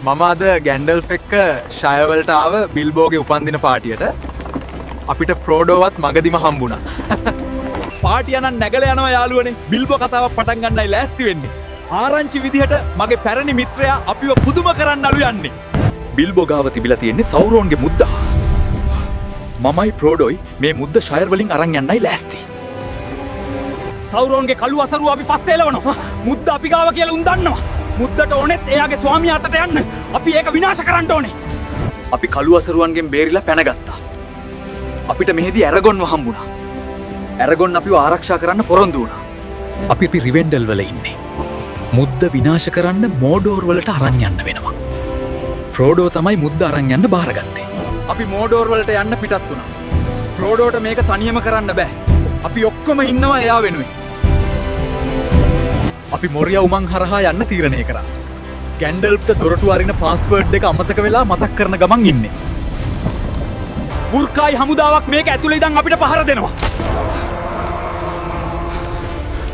මම අද ගැන්ඩල්ෆ් එක්ක ෂයවලට ආව බිල්බෝගේ උපන්දින පාටියට අපිට ප්‍රෝඩෝවත් මගදිම හම්බුණා. පාටියනන් නැගල යනවා යාළුවනේ. බිල්බෝ කතාවක් පටන් ගන්නයි ලෑස්ති වෙන්නේ. ආරංචි විදිහට මගේ පැරණි මිත්‍රයා අපිව පුදුම කරන්න අලු යන්නේ. බිල්බෝ ගාව තිබිලා තියෙන්නේ සෞරෝන්ගේ මුද්දා. මමයි ප්‍රෝඩෝයි මේ මුද්ද ෂයර් වලින් අරන් යන්නයි ලෑස්ති. සෞරෝන්ගේ කළු අසරුව අපි පස්සේ එලවනවා. මුද්ද අපි ගාව කියලා උන් දන්නවා. මුද්දට ඕනෙත් එයාගේ ස්වාමියා අතට යන්න. අපි ඒක විනාශ කරන්න ඕනේ. අපි කළු අසරුවන්ගෙන් බේරිලා පැනගත්තා. අපිට මෙහෙදී ඇරගොන්ව හම්බුණා. ඇරගොන් අපිව ආරක්ෂා කරන්න පොරොන්දු වුණා. අපි රිවෙන්ඩල් වල ඉන්නේ. මුද්ද විනාශ කරන්න මෝඩෝර් වලට අරන් යන්න වෙනවා. ප්‍රෝඩෝ තමයි මුද්ද අරන් යන්න බාරගත්තේ. අපි මෝඩෝර් වලට යන්න පිටත් වුණා. ප්‍රෝඩෝට මේක තනියම කරන්න බෑ. අපි ඔක්කොම ඉන්නවා එයා වෙනුවෙන්. අපි මොරියා උමං හරහා යන්න තීරණය කරා. ගැන්ඩල්ෆ්ට දොරටු අරින පාස්වර්ඩ් එක අමතක වෙලා මතක් කරන ගමන් ඉන්නේ. වුර්කායි හමුදාවක් මේක ඇතුළේ ඉඳන් අපිට පහර දෙනවා.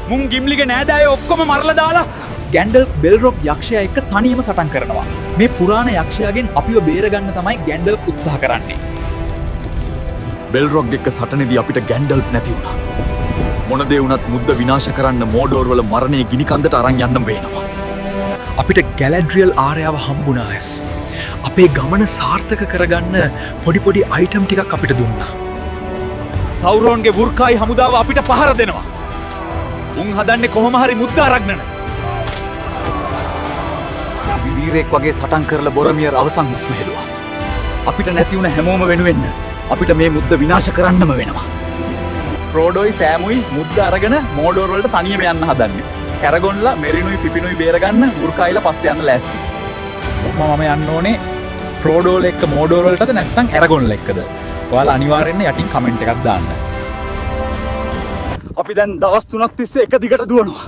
මුන් ගිම්ලිගේ නෑදෑයෝ ඔක්කොම මරලා දාලා ගැන්ඩල්ෆ් බෙල්රොක් යක්ෂයා එක්ක තනියම සටන් කරනවා. මේ පුරාණ යක්ෂයාගෙන් අපිව බේරගන්න තමයි ගැන්ඩල්ෆ් උත්සාහ කරන්නේ. බෙල්රොක් එක්ක සටනේදී අපිට ගැන්ඩල්ෆ් නැති වුණා. මොන දේ වුණත් මුද්ද විනාශ කරන්න මෝඩෝර් වල මරණයේ ගිනි කන්දට අරන් යන්න වෙනවා. අපිට ගැලඩ්‍රියල් ආරයාව හම්බුණා ඇස්. අපේ ගමන සාර්ථක කරගන්න පොඩි අයිටම් ටිකක් අපිට දුන්නා. සෞරෝන්ගේ වුර්කායි හමුදාව අපිට පහර දෙනවා. උන් හදන්නේ කොහොම හරි මුද්ද අරගන්න. වීරයෙක් වගේ සටන් කරලා බොරමියර් අවසන් හුස්ම හෙළුවා. අපිට නැති වුණ හැමෝම වෙනුවෙන් අපිට මේ මුද්ද විනාශ කරන්නම වෙනවා. ප්‍රෝඩෝයි සෑමුයි මුද්ද අරගෙන මෝඩෝර් වලට තනියම යන්න හදන්නේ. කැරගොන්ලා මෙරිනුයි පිපිනුයි බේරගන්න වුර්කායිලා පස්සේ යන්න ලෑස්ති. මම යන්න ඕනේ ප්‍රෝඩෝල් එක්ක මෝඩෝර් වලටද නැත්නම් ඇරගොන්ල එක්කද? ඔයාලා අනිවාර්යෙන්ම යටින් කමෙන්ට් එකක් දාන්න. අපි දැන් දවස් 3ක් තිස්සේ එක දිගට දුවනවා.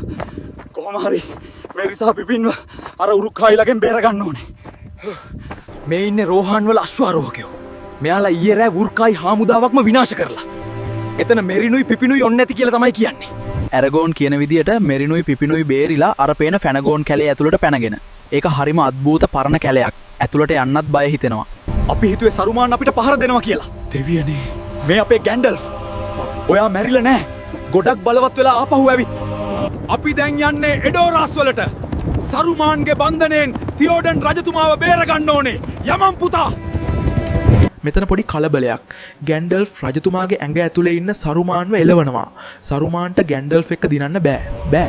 කොහොම හරි මෙරි සහ පිපින්ව අර උරුක්කායිලගෙන් බේර ගන්න ඕනේ. මේ ඉන්නේ රෝහන් වල අශ්වාරෝහකයෝ. මෙයාලා ඊයේ රෑ වුර්කායි හාමුදාවක්ම විනාශ කරලා. එතන මෙරිනුයි පිපිනුයි ඔන්න නැති කියලා තමයි කියන්නේ. ඇරගෝන් කියන විදියට මෙරිනුයි පිපිනුයි බේරිලා අර පේන ෆැනගෝන් කැලේ ඇතුළට පැනගෙන. ඒක හරිම අද්භූත පරණ කැලයක්. ඇතුළට යන්නත් බය හිතෙනවා. අපි හිතුවේ සරුමාන් අපිට පහර දෙනවා කියලා. දෙවියනේ මේ අපේ ගැන්ඩල්ෆ්. ඔයා මැරිලා නෑ. ගොඩක් බලවත් වෙලා ආපහු ඇවිත්. අපි දැන් යන්නේ එඩෝරාස් වලට. සරුමාන්ගේ බන්ධනයෙන් තියෝඩන් රජතුමාව බේරගන්න ඕනේ. යමන් පුතා. මෙතන පොඩි කලබලයක්. ගැන්ඩල්ෆ් රජතුමාගේ ඇඟ ඇතුලේ ඉන්න සරුමාන්ව එලවනවා. සරුමාන්ට ගැන්ඩල්ෆ් එක්ක දිනන්න බෑ.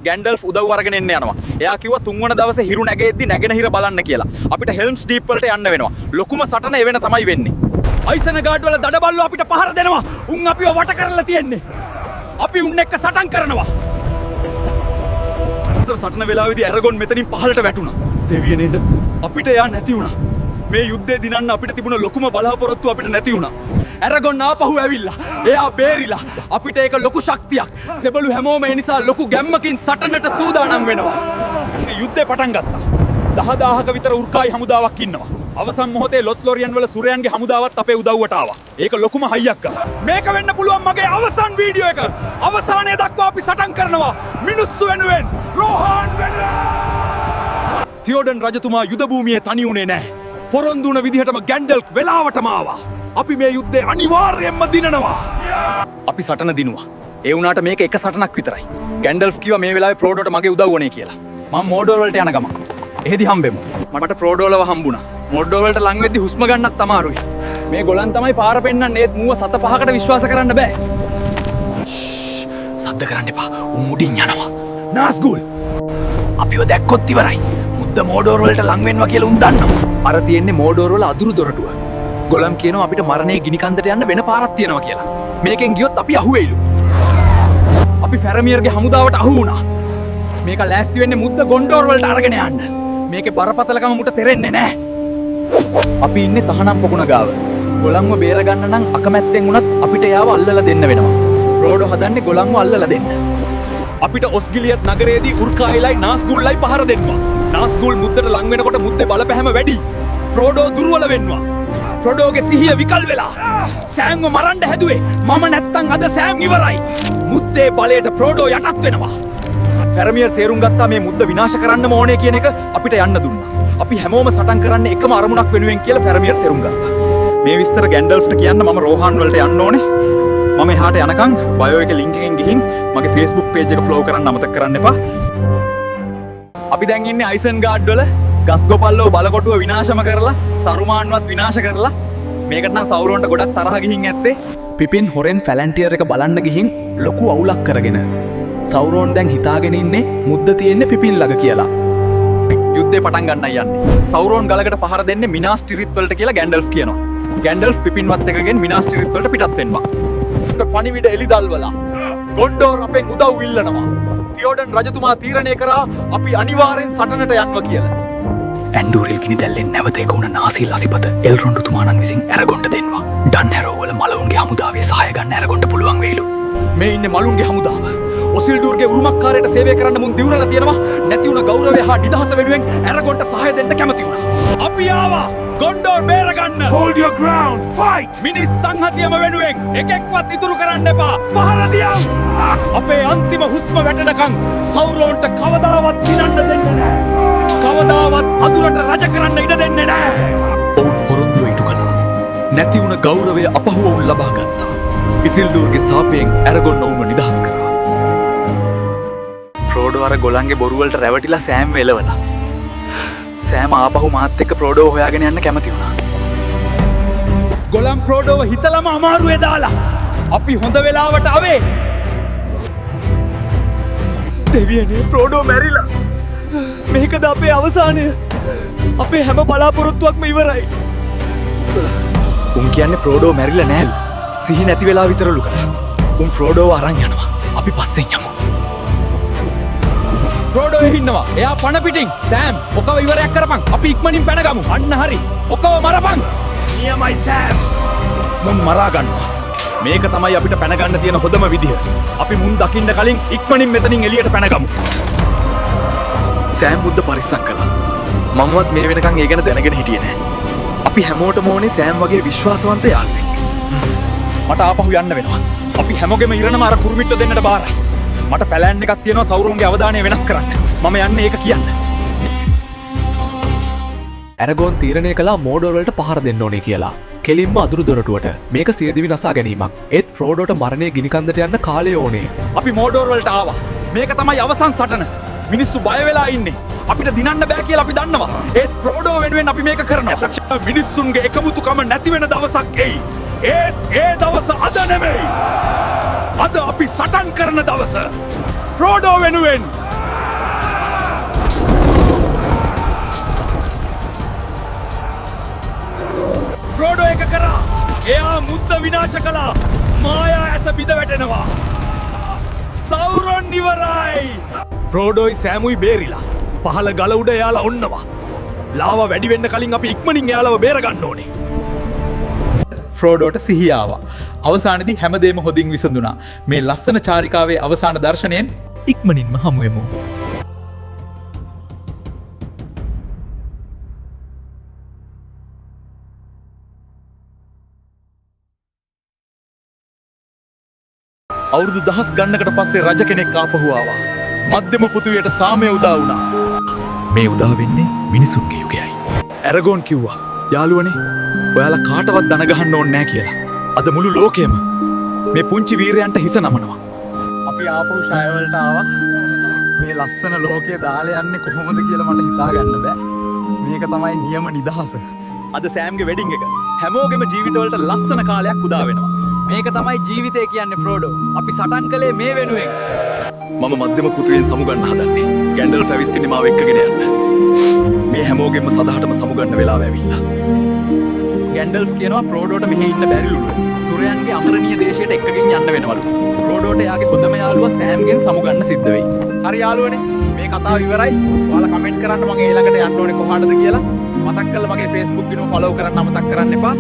ගැන්ඩල්ෆ් උදව් අරගෙන එන්න යනවා. එයා කිව්වා තුන්වන දවසේ හිරු නැගෙද්දි නැගෙනහිර බලන්න කියලා. අපිට හෙල්ම්ස් ඩීප් වලට යන්න වෙනවා. ලොකුම සටන එවෙන තමයි වෙන්නේ. අයිසන ගාඩ් වල දඩබල්ලෝ අපිට පහර දෙනවා. උන් අපිව වට කරලා තියෙන්නේ. අපි උන් එක්ක සටන් කරනවා. අතර සටන වෙලාවේදී ඇරගොන් මෙතනින් පහළට වැටුණා. දෙවියනේද අපිට එයා නැති වුණා. මේ යුද්ධේ දිනන්න අපිට තිබුණ ලොකුම බලාපොරොත්තුව අපිට නැති වුණා. ඇරගොන් ආපහු ඇවිල්ලා. එයා බේරිලා. අපිට ඒක ලොකු ශක්තියක්. සෙබළු හැමෝම ඒ නිසා ලොකු ගැම්මකින් සටනට සූදානම් වෙනවා. යුද්ධේ පටන් ගත්තා. 10000ක විතර උර්කායි හමුදාවක් ඉන්නවා. අවසන් මොහොතේ ලොත්ලොරියන් වල සුරයන්ගේ හමුදාවත් අපේ උදව්වට ආවා. ඒක ලොකුම හයියක් ගත්තා. මේක වෙන්න පුළුවන් මගේ අවසන් වීඩියෝ එක. අවසානයේ දක්වා අපි සටන් කරනවා. මිනිස්සු වෙනුවෙන්, රෝහන් වෙනුවෙන්. තියෝඩන් රජතුමා යුද භූමියේ තනි වුණේ නැහැ. පොරොන්දු වුණ විදිහටම ගැන්ඩල්ෆ් වෙලාවටම ආවා. අපි මේ යුද්ධේ අනිවාර්යයෙන්ම දිනනවා. අපි සටන දිනුවා. ඒ වුණාට මේක එක සටනක් විතරයි. ගැන්ඩල්ෆ් කිව්වා මේ වෙලාවේ ප්‍රෝඩෝට මගේ උදව් ඕනේ කියලා. මම මෝඩෝර් වලට යන ගමන් එහෙදි හම්බෙමු. මට ප්‍රෝඩෝලව හම්බුණා. මෝඩෝර් වලට ලං වෙද්දි හුස්ම ගන්නත් අමාරුයි. මේ ගොල්ලන් තමයි පාර පෙන්නන්නේ. ඒත් මූව සත පහකට විශ්වාස කරන්න බෑ. සද්ද කරන්න එපා. උන් මුඩින් යනවා. නාස්ගුල් අපිව දැක්කොත් ඉවරයි. මුද්ද මෝඩෝර් වලට ලං වෙනවා කියලා උන් දන්නවා. අර තියෙන්නේ මෝඩෝර් වල අදුරු දොරටුව. ගොලම් කියනවා අපිට මරණයේ ගිනි කන්දට යන්න වෙන පාරක් තියෙනවා කියලා. මේකෙන් ගියොත් අපි අහුවෙයිලු. අපි ෆැරමියර්ගේ හමුදාවට අහු වුණා. මේක ලෑස්ති වෙන්නේ මුද්ද ගොන්ඩෝර් වලට අරගෙන යන්න. මේකේ බරපතලකම මුට තේරෙන්නේ නැහැ. අපි ඉන්නේ තහනම් පොකුණ ගාව. ගොලම්ව බේරගන්න නම් අකමැත්තෙන් වුණත් අපිට එයාව අල්ලලා දෙන්න වෙනවා. රෝඩෝ හදන්නේ ගොලම්ව අල්ලලා දෙන්න. අපිට ඔස්ගිලියත් නගරයේදී උර්කායිලයි නාස්ගුල්ලයි පහර දෙන්නවා. නාස්ගුල් මුද්දට ලං වෙනකොට මුද්දේ බලපෑම වැඩි. ප්‍රෝඩෝ දුර්වල වෙනවා. ප්‍රෝඩෝගේ සිහිය විකල් වෙලා. සෑම්ව මරන්න හැදුවේ. මම නැත්තම් අද සෑම් ඉවරයි. මුද්දේ බලයට ප්‍රෝඩෝ යටත් වෙනවා. ෆැරමියර් තේරුම් ගත්තා මේ මුද්ද විනාශ කරන්නම ඕනේ කියන එක අපිට යන්න දුන්නා. අපි හැමෝම සටන් කරන්නේ එකම අරමුණක් වෙනුවෙන් කියලා පැරමියර් තේරුම් ගත්තා. මේ විස්තර ගැන්ඩල්ෆ්ට කියන්න මම රෝහන් වලට යන්න ඕනේ. මම එහාට යනකම් බයෝ එකේ ලින්ක් එකෙන් ගිහින් මගේ Facebook page එක ෆ්ලෝ කරන්න අමතක කරන්න එපා. අපි දැන් ඉන්නේ අයිසන් ගාඩ් වල ගස්ගොපල්ලෝ බලකොටුව විනාශම කරලා සරුමාන්වත් විනාශ කරලා මේකට නම් සෞරෝන්ට ගොඩක් තරහ ගිහින් ඇත්තේ. පිපින් හොරෙන් ෆැලන්ටියර් එක බලන්න ගිහින් ලොකු අවුලක් කරගෙන සෞරෝන් දැන් හිතාගෙන ඉන්නේ මුද්ද තියෙන්නේ පිපින් ළඟ කියලා. යුද්ධේ පටන් ගන්නයි යන්නේ. සෞරෝන් ගලකට පහර දෙන්නේ මිනාස් ටිරිත් වලට කියලා ගැන්ඩල්ෆ් කියනවා. ගැන්ඩල්ෆ් පිපින්වත් එකගෙන් මිනාස් ටිරිත් වලට පිටත් වෙනවා. පණිවිඩ එලිදල්වලා ගොන්ඩෝර් අපෙන් උදව් ඉල්ලනවා. තියෝඩන් රජතුමා තීරණය කරා අපි අනිවාර්යෙන් සටනට යන්නවා කියලා. ඇන්ඩූරිල් ගිනි දැල්ලෙන් නැවත එක වුණ නාසිල් අසිපත එල්රොන්ඩු තුමාණන් විසින් ඇරගොන්ට දෙන්නවා. ඩන් හැරෝවල මලවුන්ගේ හමුදාවේ සහය ගන්න ඇරගොන්ට පුළුවන් වෙයිලු. මේ ඉන්නේ මලුන්ගේ හමුදාව. ඔසිල්ඩූර්ගේ උරුමකාරයට සේවය කරන්න මුන් දිවුරලා තියෙනවා. නැති වුණ ගෞරවය හා නිදහස වෙනුවෙන් ඇරගොන්ට සහාය දෙන්න කැමති වුණා. අපි ආවා ගොන්ඩෝර් බේරගන්න. Hold your ground! Fight! මිනිස් සංහතියම වෙනුවෙන් එකෙක්වත් ඉතුරු කරන්න එපා. පහර දියව්! අපේ අන්තිම හුස්ම වැටෙනකන් සෞරෝන්ට කවදාවත් දිනන්න දෙන්නේ නැහැ. කවදාවත් අදුරට රජ කරන්න ඉඩ දෙන්නේ නැහැ. ඔවුන් පොරොන්දුව ඉටු කළා. නැති වුණ ගෞරවය අපහුව ඔවුන් ලබා ගත්තා. ඉසිල්ඩූර්ගේ සාපයෙන් ඇරගොන්න ඔවුන්ව නිදහස් කරා. ප්‍රෝඩෝ අර ගොලන්ගේ බොරුවලට රැවටිලා සෑම් වෙලවලා. සෑම ආපහු මාත් එක්ක ප්‍රෝඩෝව හොයාගෙන යන්න කැමති වුණා. ගොලන් ප්‍රෝඩෝව හිතලම අමාරුවේ දාලා අපි හොඳ වෙලාවට ආවේ. දෙවියනේ ප්‍රෝඩෝ මැරිලා. මේකද අපේ අවසානය. අපේ හැම බලාපොරොත්තුවක්ම ඉවරයි. උන් කියන්නේ ප්‍රෝඩෝ මැරිලා නෑලු. සිහි නැති වෙලා විතරලු කළා. උන් ප්‍රෝඩෝව අරන් යනවා. අපි පස්සෙන් යමු. ප්‍රෝඩෝ එහින්නවා. එයා පණ පිටින්. සෑම්, ඔකව ඉවරයක් කරපන්. අපි ඉක්මනින් පැනගමු. අන්න හරි. ඔකව මරපන්. නියමයි සෑම්. මුන් මරා ගන්නවා. මේක තමයි අපිට පැනගන්න තියෙන හොඳම විදිහ. අපි මුන් දකින්න කලින් ඉක්මනින් මෙතනින් එළියට පැනගමු. සෑම් බුද්ධ පරිස්සම් කළා. මමවත් මේ වෙනකන් ඒ ගැන දැනගෙන හිටියේ නෑ. අපි හැමෝටම ඕනේ සෑම් වගේ විශ්වාසවන්ත යාළුවෙක්. මට ආපහු යන්න වෙනවා. අපි හැමෝගෙම ඉරණම අර කුරුමිට්ටෝ දෙන්නට බාරයි. මට පැලෑන් එකක් තියෙනවා සෞරෝන්ගේ අවධානය වෙනස් කරන්න. මම යන්නේ ඒක කියන්න. ඇරගොන් තීරණය කළා මෝඩෝර් වලට පහර දෙන්න ඕනේ කියලා. කෙලින්ම අදුරු දොරටුවට. මේක සියදිවි නසා ගැනීමක්. ඒත් ෆ්‍රෝඩෝට මරණය ගිනිකන්දට යන්න කාලය ඕනේ. අපි මෝඩෝර් වලට ආවා. මේක තමයි අවසන් සටන. මිනිස්සු බය වෙලා ඉන්නේ. අපිට දිනන්න බෑ කියලා අපි දන්නවා. ඒත් ප්‍රෝඩෝ වෙනුවෙන් අපි මේක කරනවා. මිනිස්සුන්ගේ එකමුතුකම නැති වෙන දවසක් එයි. ඒත් ඒ දවස අද නෙමෙයි. අද අපි සටන් කරන දවස. ප්‍රෝඩෝ වෙනුවෙන්. ප්‍රෝඩෝ එක කරා. එයා මුද්ද විනාශ කළා. මායා ඇස බිඳ වැටෙනවා. සෞරොන් ඉවරයි. ප්‍රෝඩෝයි සෑමුයි බේරිලා. පහළ ගල උඩ එයාලා ඔන්නවා. ලාව වැඩි වෙන්න කලින් අපි ඉක්මනින් එයාලව බේරගන්න ඕනේ. ෆ්‍රෝඩෝට සිහිය ආවා. අවසානයේදී හැමදේම හොඳින් විසඳුණා. මේ ලස්සන චාරිකාවේ අවසාන දර්ශනයෙන් ඉක්මනින්ම හමු වෙමු. අවුරුදු දහස් ගන්නකට පස්සේ රජ කෙනෙක් ආපහු ආවා. මධ්‍යම පෘථිවියට සාමය උදා වුණා. මේ උදා වෙන්නේ මිනිසුන්ගේ යුගයයි. ඇරගෝන් කිව්වා යාළුවනේ ඔයාලා කාටවත් දන ගහන්න ඕනේ නැහැ කියලා. අද මුළු ලෝකෙම මේ පුංචි වීරයන්ට හිස නමනවා. අපි ආපහු ෂය වලට ආවා. මේ ලස්සන ලෝකයේ දාලා යන්නේ කොහොමද කියලා මට හිතා ගන්න බෑ. මේක තමයි නියම නිදහස. අද සෑම්ගේ වෙඩින් එක. හැමෝගෙම ජීවිතවලට ලස්සන කාලයක් උදා වෙනවා. මේක තමයි ජීවිතය කියන්නේ ෆ්‍රෝඩෝ. අපි සටන් කළේ මේ වෙනුවෙන්. මම මධ්‍යම පෘථිවියෙන් සමුගන්න හදන්නේ. ගැන්ඩල්ෆ් ඇවිත් ඉන්නේ මාව එක්කගෙන යන්න. මේ හැමෝගෙම සදහටම සමුගන්න වෙලාව ඇවිල්ලා. ගැන්ඩල්ෆ් කියනවා ප්‍රෝඩෝට මෙහි ඉන්න බැරිලුලු. සුරයන්ගේ අමරණීය දේශයට එක්කගෙන යන්න වෙනවලු. ප්‍රෝඩෝට එයාගේ හොඳම යාළුවා සෑම්ගෙන් සමුගන්න සිද්ධ වෙයි. හරි යාළුවනේ මේ කතාව ඉවරයි. ඔයාලා කමෙන්ට් කරන්න මම ඊළඟට යන්න ඕනේ කොහාටද කියලා. මතක් කරලා මගේ Facebook ගිනුම ෆලෝ කරන්න අමතක කරන්න එපා.